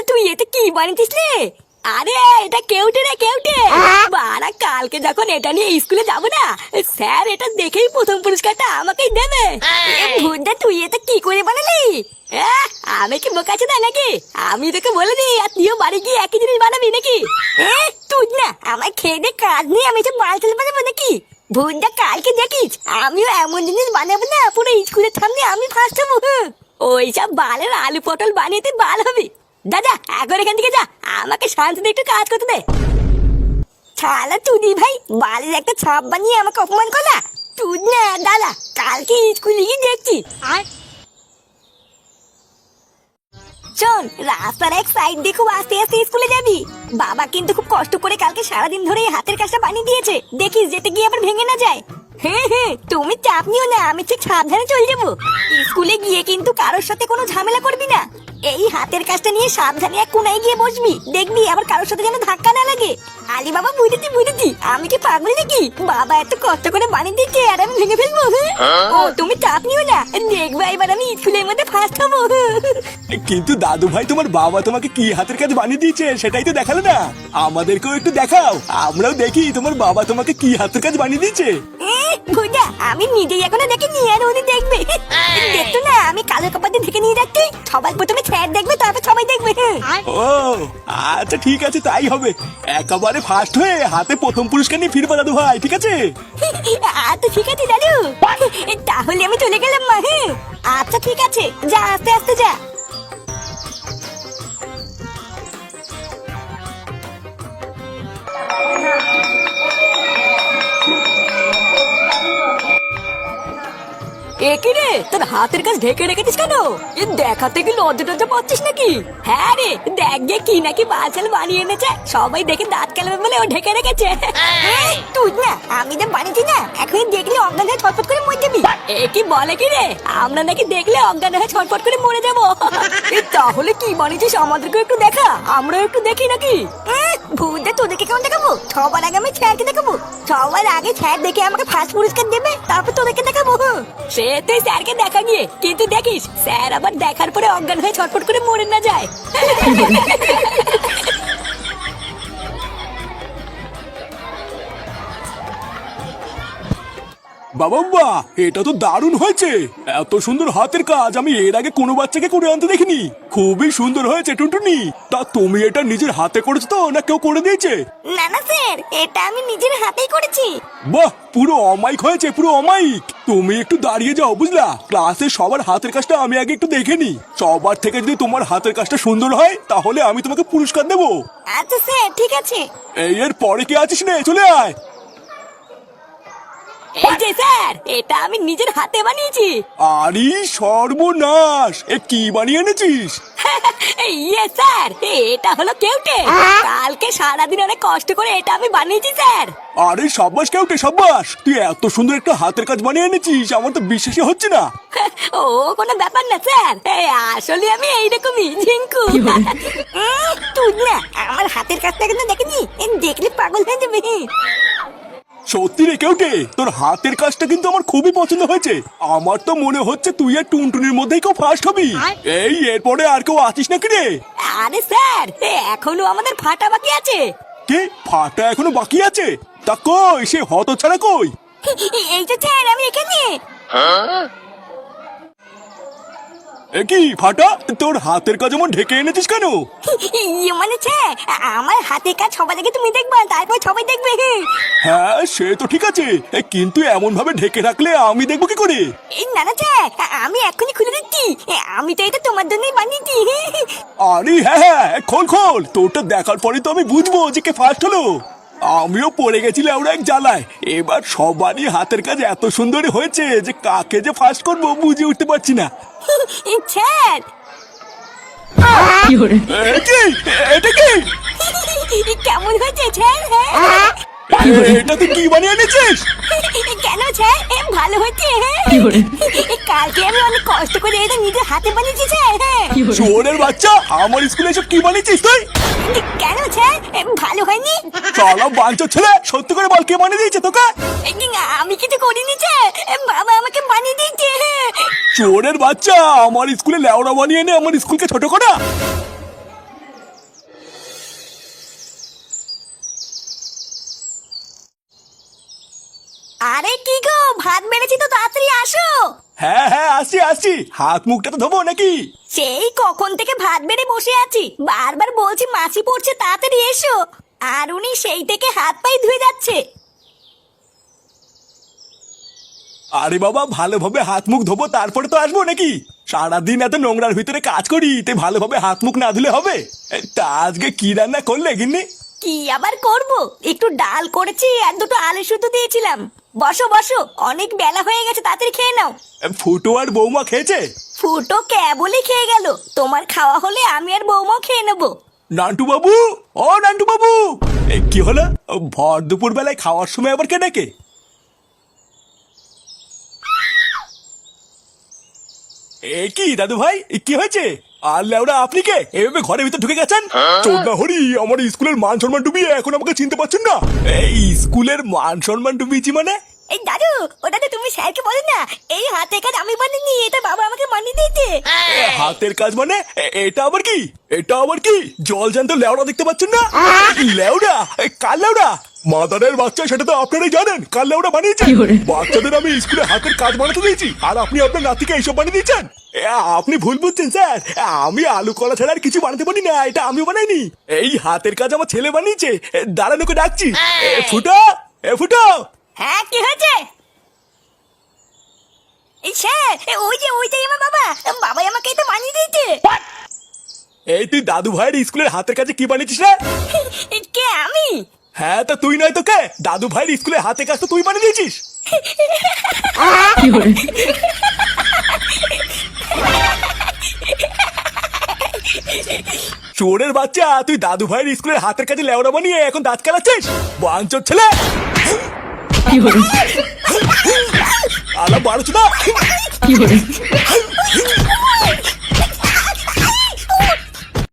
তুই এটা কি বানিয়েছিস রে? আরে এটা কেউটে রে, কেউটে। বাড়া কালকে যখন এটা নিয়ে স্কুলে যাবো না, স্যার এটা দেখেই প্রথম পুরস্কারটা আমাকেই দেবে। ভুদা তুই এটা কি করে বানালি? আমি কি বোকাচ্ছি না নাকি? আমি তোকে বলে দিই আর তুইও বাড়ি গিয়ে একই জিনিস বানাবি নাকি? তুই না আমার খেয়ে দে কাজ নিয়ে আমি সব মাল চলে বানাবো নাকি? ভুদা কালকে দেখিস আমিও এমন জিনিস বানাবো না, পুরো স্কুলের সামনে আমি ফার্স্ট হবো। ওইসব বালের আলু পটল বানিয়ে তুই বাল হবি। দাদা এখন এখান থেকে যা, আমাকে শান্তিতে একটু কাজ করতে দে। শালা তুই ভাই বালের একটা ছাপ বানিয়ে আমাকে অপমান করলা। তুই না দাদা কালকে স্কুলে গিয়ে দেখছি। শোন, রাস্তার এক সাইড দিয়ে খুব আস্তে আস্তে স্কুলে যাবি। বাবা কিন্তু খুব কষ্ট করে কালকে সারাদিন ধরে হাতের কাজটা বানিয়ে দিয়েছে, দেখিস যেতে গিয়ে আবার ভেঙে না যায়। হ্যাঁ হ্যাঁ, তুমি চাপ নিও না, আমি ঠিক সাবধানে চলে যাবো। স্কুলে গিয়ে কিন্তু কারোর সাথে কোনো ঝামেলা করবি না। এই হাতের কাজটা নিয়ে সাবধানে এক কোনায় গিয়ে বসবি, দেখবি আবার কারোর সাথে যেন ধাক্কা না লাগে। আলি বাবা বুঝেছি, আমি কি পাগল নাকি? বাবা এত কষ্ট করে বানিয়ে দিচ্ছে আর আমি ভেঙে ফেলবো? ও তুমি চাপ নিও না, দেখবে এবার আমি স্কুলের মধ্যে ফার্স্ট হবো। কিন্তু দাদু ভাই তোমার বাবা তোমাকে কি হাতের কাজ বানিয়ে দিয়েছে সেটাই তো দেখালো না, আমাদেরকেও একটু দেখাও, আমরাও দেখি তোমার বাবা তোমাকে কি হাতের কাজ বানিয়ে দিয়েছে। ভুজা আমি নিজেই এখনো দেখিনি আর উনি দেখবে। দেখতো না আমি কালো কাপড় দিয়ে ঢেকে নিয়ে যাচ্ছি, সবাই প্রথমে স্যার দেখবে তারপর সবাই দেখবে। ও আচ্ছা ঠিক আছে, তাই হবে। একেবারে ফার্স্ট হয়ে হাতে প্রথম পুরস্কার নিয়ে ফিরবা দাদু ভাই, ঠিক আছে? আচ্ছা ঠিক আছে দাদু, তাহলে আমি চলে গেলাম মা। আচ্ছা ঠিক আছে, যা আস্তে আস্তে যা। একি রে তোর হাতের কাজ ঢেকে রেখেছিস কেন? দেখাতে কি লজ্জা টজ্জা পাচ্ছিস নাকি? হ্যাঁ রে দেখ গে কি নাকি বালছাল বানিয়ে এনেছে, সবাই দেখে দাঁত কেলাবে বলে ও ঢেকে রেখেছে। তুই না আমি যে বানিয়েছি না, এখন দেখলে অজ্ঞান হয়ে ছটফট করে মরে যাবি। এ কি বলে কি রে, আমরা নাকি দেখলে অজ্ঞান হয়ে ছটফট করে মরে যাবো? তাহলে কি বানিয়েছিস আমাদেরকে একটু দেখা, আমরাও একটু দেখি নাকি? ভূত তোদেরকে কেমন দেখাবো? সবার আগে আমি স্যারকে দেখাবো, সবার আগে স্যার দেখে আমাকে ফার্স্ট পুরস্কার দেবে, তারপর তোদেরকে দেখাবো। সে তুই স্যারকে দেখা গিয়ে, কিন্তু দেখিস স্যার আবার দেখার পরে অজ্ঞান হয়ে ছটফট করে মরে না যায়। বাবা এটা তো দারুণ হয়েছে, এত সুন্দর হাতের কাজ আমি এর আগে কোনো বাচ্চাকে করে আনতে দেখিনি, খুবই সুন্দর হয়েছে টুনটুনি। তা তুমি এটা নিজের হাতে করেছো তো না কেউ করে দিয়েছে? না না স্যার, এটা আমি নিজের হাতেই করেছি। বাহ পুরো অমাইক হয়েছে, পুরো অমাইক। তুমি একটু দাঁড়িয়ে যাও বুঝলা, ক্লাসে সবার হাতের কাজটা আমি আগে একটু দেখে নি, সবার থেকে যদি তোমার হাতের কাজটা সুন্দর হয় তাহলে আমি তোমাকে পুরস্কার দেবো। আচ্ছা স্যার ঠিক আছে। এই এর পরে কি আছিস রে, চলে আয়। এই যে স্যার, এটা আমি নিজের হাতে বানিয়েছি। আরে সর্বনাশ, এ কি বানিয়ে এনেছিস? ইয়ে স্যার, এটা হলো কেউটে, কালকে সারাদিন অনেক কষ্ট করে এটা আমি বানিয়েছি স্যার। আরে সাব্বাস কেউটে সাব্বাস, তুই এত সুন্দর একটা হাতের কাজ বানিয়ে এনেছিস, আমার তো বিশ্বাসই হচ্ছে না। ও কোনো ব্যাপার না স্যার, আসলে আমি এইরকমই ঝিঙ্কু। তুই না আমার হাতের কাজটা কিন্তু দেখেনি, দেখলে পাগল হয়ে যাবে। সত্যি রে কেউটে, তোর হাতের কাজটা কিন্তু আমার খুবই পছন্দ হয়েছে, আমার তো মনে হচ্ছে তুই আর টুনটুনির মধ্যেই কেউ ফার্স্ট হবি। এই এরপরে আর কেউ আছিস নাকি রে? আরে স্যার এখনো আমাদের ফাটা বাকি আছে। কে ফাটা এখনো বাকি আছে? তা কই সে হতছাড়া কই? এই যে স্যার আমি এখানে। একই ফাটা, তোর হাতের কাজ এমন ঢেকে এনেছিস কেন? মানে স্যার আমার হাতের কাজ সবাই দেখে তুমি দেখবা, তারপর সবাই দেখবে। হ্যাঁ সে তো ঠিক আছে, কিন্তু এমন ভাবে ঢেকে রাখলে আমি দেখবো কি করে? না না স্যার, আমি এখনই খুলে দিচ্ছি, আমি তো এটা তোমার জন্যই বানিয়েছি। আরে হ্যাঁ হ্যাঁ খোল খোল, তোরটা দেখার পরে তো আমি বুঝবো যে কে ফার্স্ট হলো। আমিও পড়ে গেছিলাম ওরা এক জ্বালায়, এবার সবারই হাতের কাজ এত সুন্দর হয়েছে যে কাকে যে ফার্স্ট করবো বুঝে উঠতে পারছি না। স্যার এটা কি কেমন হয়েছে স্যার? এটা তুই কি বানিয়ে এনেছিস? কেন স্যার ভালো হয়েছে? কালকে আমি অনেক কষ্ট করে এটা নিজের হাতে বানিয়েছি স্যার। চোরের বাচ্চা, আমার স্কুলে এসব কি বানিয়েছিস তুই? কেন স্যার ভালো হয়নি? চলো বাঞ্চোর ছেলে, সত্যি করে বল কে বানিয়ে দিয়েছে তোকে? আমি কিছু করিনি স্যার, বাবা আমাকে বানিয়ে দিয়েছে। চোরের বাচ্চা, আমার স্কুলে লেওড়া বানিয়ে এনে আমার স্কুলকে ছোট করা। আরে কি গো, ভাত বেড়েছি তো, তাড়াতাড়ি আসো। হ্যাঁ হ্যাঁ, আসছি আসছি। হাত মুখটা তো ধোবো নাকি? সেই কখন থেকে ভাত বেড়ে বসে আছি, বারবার বলছি মাছি পড়ছে, তাড়াতাড়ি এসো। আর উনি সেই থেকে হাত পায়ে ধুয়ে যাচ্ছে। আরে বাবা, ভালোভাবে হাত মুখ ধোবো তারপরে তো আসবো নাকি? সারাদিন এত নোংরার ভিতরে কাজ করি, তাই ভালোভাবে হাত মুখ না ধুলে হবে? তা আজকে কি রান্না করলে গিন্নি? কি আবার করব, একটু ডাল করেছি আর দুটো আলু শুদ্ধ দিয়েছিলাম। বসো বসো, অনেক বেলা হয়ে গেছে, তাড়াতাড়ি খেয়ে নাও। ফুটো আর বৌমা খেয়েছে? ফুটো কেবলই খেয়ে গেল, তোমার খাওয়া হলে আমি আর বৌমাও খেয়ে নেবো। নান্টু বাবু, ও নান্টু বাবু, কি হলো? ভর দুপুর বেলায় খাওয়ার সময় আবার কে ডাকে? কি দাদু ভাই, কি হয়েছে? আর লেওরা আপনি কে এভাবে ঘরের ভিতর ঢুকে গেছেন? চোদ্দা হরি, আমার স্কুলের মান সম্মান ডুবিয়ে এখন আমাকে চিনতে পারছেন না? এই স্কুলের মান সম্মান ডুবিয়েছি মানে? এই দাদু, ওটাতে তুমি স্যারকে বলো না, এই হাতে কাজ আমি বানিয়ে, এটা বাবা আমাকে বানিয়ে দিয়েছে। হাতের কাজ মানে? এটা আবার কি? এটা আবার কি? জল জ্যান্ত লেওড়া দেখতে পাচ্ছেন না? লেওড়া? কার লেওড়া? মাদারের বাচ্চা, সেটা তো আপনারাই জানেন কার লেওড়া বানিয়েছে। বাচ্চাদের আমি স্কুলে হাতের কাজ বানাতে দিয়েছি, আর আপনি আপনার নাতিকে এইসব বানিয়ে দিয়েছেন। আপনি ভুল বুঝছেন স্যার, আমি আলু কলা ছাড়া আর কিছু বানাতে পারি না, এটা আমি বানাইনি। এই হাতের কাজ আমার ছেলে বানিয়েছে। দাঁড়ানোকে ডাকছি। ফুটো, ফুটো। হ্যাঁ, কি হয়েছে? এই স্যার, ওইটাই আমার বাবা, বাবাই আমাকে এটা বানিয়ে দিয়েছে। এই তুই দাদু ভাইয়ের স্কুলের হাতের কাজে কি বানিয়েছিস রে? কে, আমি? হ্যাঁ, তা তুই নয় তো কে? দাদু ভাইয়ের স্কুলে হাতে কাজ তো তুই বানিয়ে দিয়েছিস। চোরের বাচ্চা, তুই দাদু ভাইয়ের স্কুলের হাতের কাজে লেওড়া বানিয়ে এখন দাঁত কেলাচ্ছিস? বাঞ্চোর ছেলে। আলা বারোচোদা।